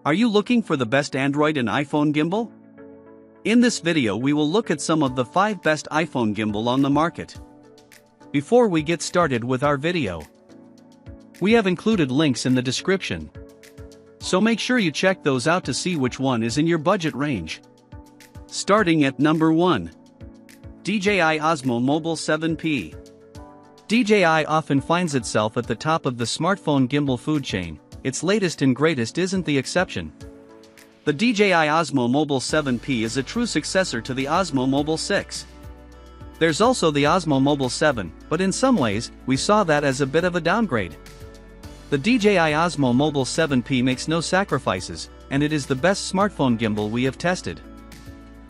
Are you looking for the best Android and iPhone gimbal? In this video we will look at some of the 5 best iPhone gimbal on the market. Before we get started with our video, we have included links in the description, so make sure you check those out to see which one is in your budget range. Starting at number 1. DJI Osmo Mobile 7P. DJI often finds itself at the top of the smartphone gimbal food chain. Its latest and greatest isn't the exception. The DJI Osmo Mobile 7P is a true successor to the Osmo Mobile 6. There's also the Osmo Mobile 7, but in some ways, we saw that as a bit of a downgrade. The DJI Osmo Mobile 7P makes no sacrifices, and it is the best smartphone gimbal we have tested.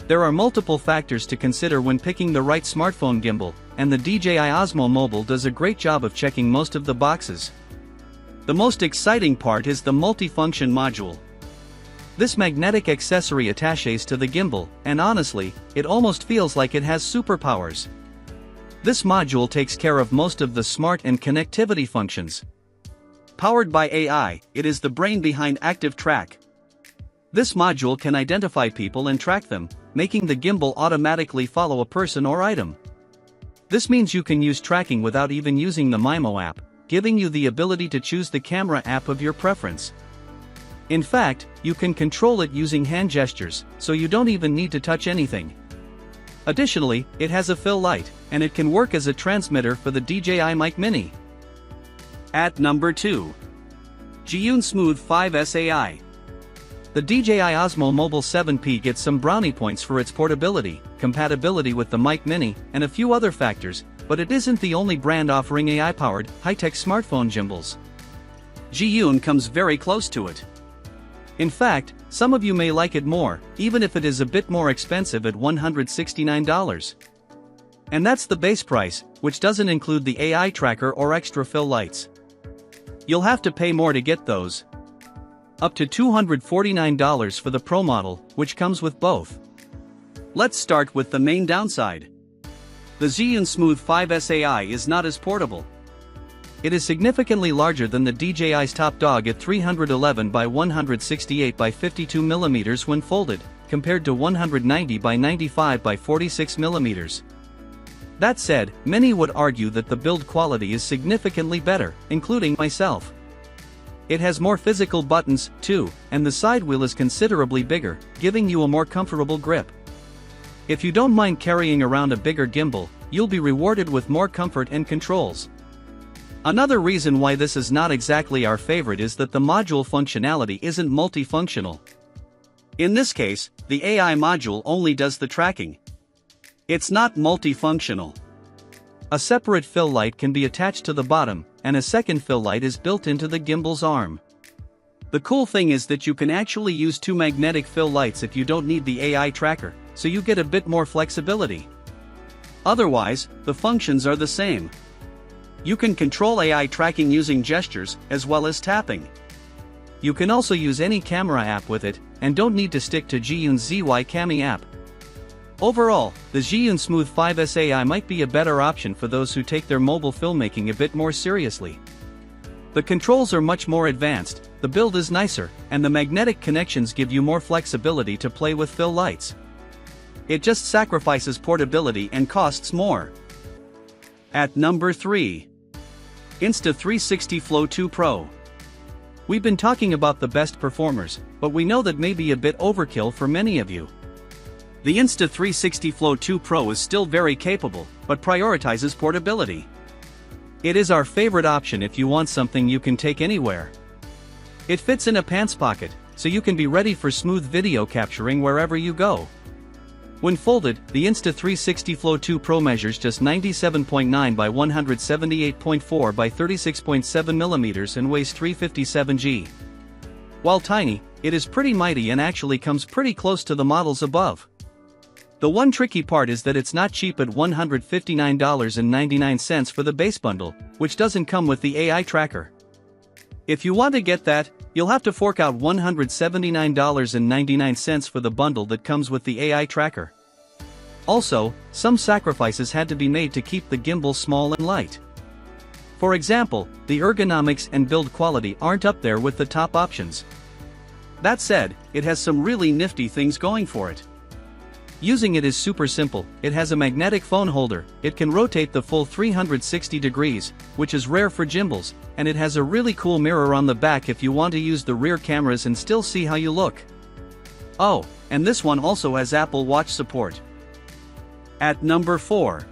There are multiple factors to consider when picking the right smartphone gimbal, and the DJI Osmo Mobile does a great job of checking most of the boxes. The most exciting part is the multifunction module. This magnetic accessory attaches to the gimbal, and honestly, it almost feels like it has superpowers. This module takes care of most of the smart and connectivity functions. Powered by AI, it is the brain behind Active Track. This module can identify people and track them, making the gimbal automatically follow a person or item. This means you can use tracking without even using the MIMO app, giving you the ability to choose the camera app of your preference. In fact, you can control it using hand gestures, so you don't even need to touch anything. Additionally, it has a fill light, and it can work as a transmitter for the DJI Mic Mini. At number 2. Zhiyun Smooth 5 SAI. The DJI Osmo Mobile 7P gets some brownie points for its portability, compatibility with the Mic Mini, and a few other factors, but it isn't the only brand offering AI-powered, high-tech smartphone gimbals. Zhiyun comes very close to it. In fact, some of you may like it more, even if it is a bit more expensive at $169. And that's the base price, which doesn't include the AI tracker or extra fill lights. You'll have to pay more to get those. Up to $249 for the Pro model, which comes with both. Let's start with the main downside. The Zhiyun Smooth 5 SAI is not as portable. It is significantly larger than the DJI's top dog at 311 by 168 by 52 mm when folded, compared to 190 by 95 by 46 mm. That said, many would argue that the build quality is significantly better, including myself. It has more physical buttons, too, and the side wheel is considerably bigger, giving you a more comfortable grip. If you don't mind carrying around a bigger gimbal, you'll be rewarded with more comfort and controls. Another reason why this is not exactly our favorite is that the module functionality isn't multifunctional. In this case, the AI module only does the tracking. It's not multifunctional. A separate fill light can be attached to the bottom, and a second fill light is built into the gimbal's arm. The cool thing is that you can actually use 2 magnetic fill lights if you don't need the AI tracker, so you get a bit more flexibility. Otherwise, the functions are the same. You can control AI tracking using gestures, as well as tapping. You can also use any camera app with it, and don't need to stick to Zhiyun's ZY Cami app. Overall, the Zhiyun Smooth 5 SAI might be a better option for those who take their mobile filmmaking a bit more seriously. The controls are much more advanced, the build is nicer, and the magnetic connections give you more flexibility to play with fill lights. It just sacrifices portability and costs more. At number 3. Insta360 Flow 2 Pro. We've been talking about the best performers, but we know that may be a bit overkill for many of you. The Insta360 Flow 2 Pro is still very capable, but prioritizes portability. It is our favorite option if you want something you can take anywhere. It fits in a pants pocket, so you can be ready for smooth video capturing wherever you go. When folded, the Insta360 Flow 2 Pro measures just 97.9 by 178.4 by 36.7 mm and weighs 357 g. While tiny, it is pretty mighty and actually comes pretty close to the models above. The one tricky part is that it's not cheap at $159.99 for the base bundle, which doesn't come with the AI tracker. If you want to get that, you'll have to fork out $179.99 for the bundle that comes with the AI tracker. Also, some sacrifices had to be made to keep the gimbal small and light. For example, the ergonomics and build quality aren't up there with the top options. That said, it has some really nifty things going for it. Using it is super simple. It has a magnetic phone holder, it can rotate the full 360 degrees, which is rare for gimbals, and it has a really cool mirror on the back if you want to use the rear cameras and still see how you look. Oh, and this one also has Apple Watch support. At number 4.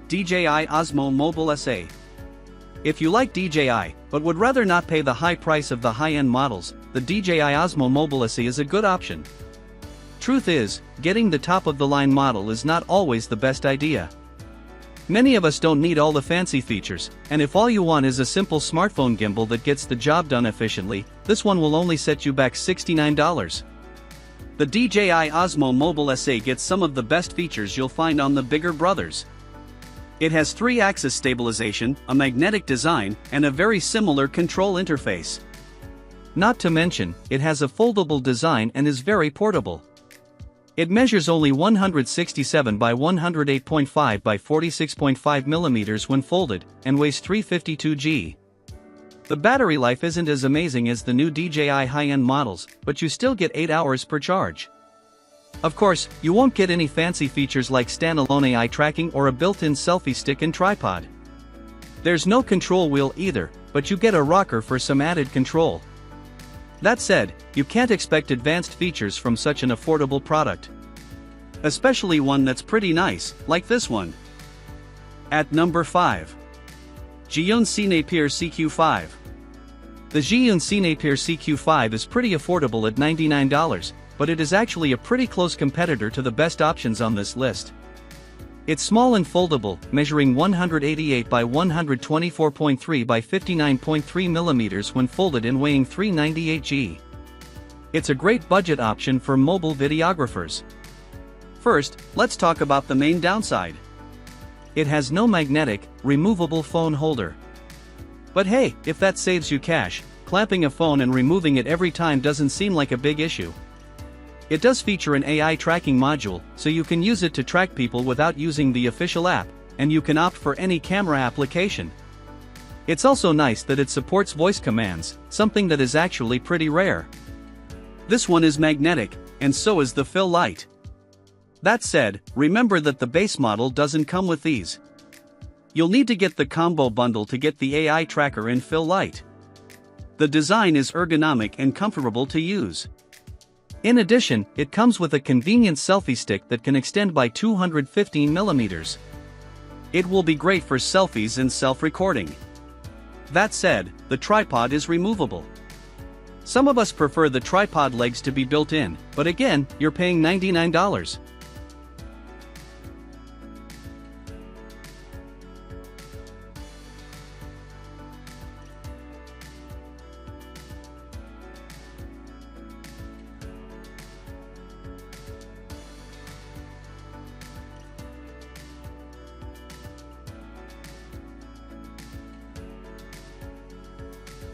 DJI Osmo Mobile SE. If you like DJI, but would rather not pay the high price of the high-end models, the DJI Osmo Mobile SE is a good option. Truth is, getting the top-of-the-line model is not always the best idea. Many of us don't need all the fancy features, and if all you want is a simple smartphone gimbal that gets the job done efficiently, this one will only set you back $69. The DJI Osmo Mobile SE gets some of the best features you'll find on the bigger brothers. It has 3-axis stabilization, a magnetic design, and a very similar control interface. Not to mention, it has a foldable design and is very portable. It measures only 167 by 108.5 by 46.5 mm when folded, and weighs 352 g. The battery life isn't as amazing as the new DJI high-end models, but you still get 8 hours per charge. Of course, you won't get any fancy features like standalone AI tracking or a built-in selfie stick and tripod. There's no control wheel either, but you get a rocker for some added control. That said, you can't expect advanced features from such an affordable product. Especially one that's pretty nice, like this one. At number 5. Zhiyun CinePeer CQ5. The Zhiyun CinePeer CQ5 is pretty affordable at $99, but it is actually a pretty close competitor to the best options on this list. It's small and foldable, measuring 188 by 124.3 by 59.3 mm when folded and weighing 398 g. It's a great budget option for mobile videographers. First, let's talk about the main downside. It has no magnetic, removable phone holder. But hey, if that saves you cash, clamping a phone and removing it every time doesn't seem like a big issue. It does feature an AI tracking module, so you can use it to track people without using the official app, and you can opt for any camera application. It's also nice that it supports voice commands, something that is actually pretty rare. This one is magnetic, and so is the fill light. That said, remember that the base model doesn't come with these. You'll need to get the combo bundle to get the AI tracker and fill light. The design is ergonomic and comfortable to use. In addition, it comes with a convenient selfie stick that can extend by 215 mm. It will be great for selfies and self-recording. That said, the tripod is removable. Some of us prefer the tripod legs to be built in, but again, you're paying $99.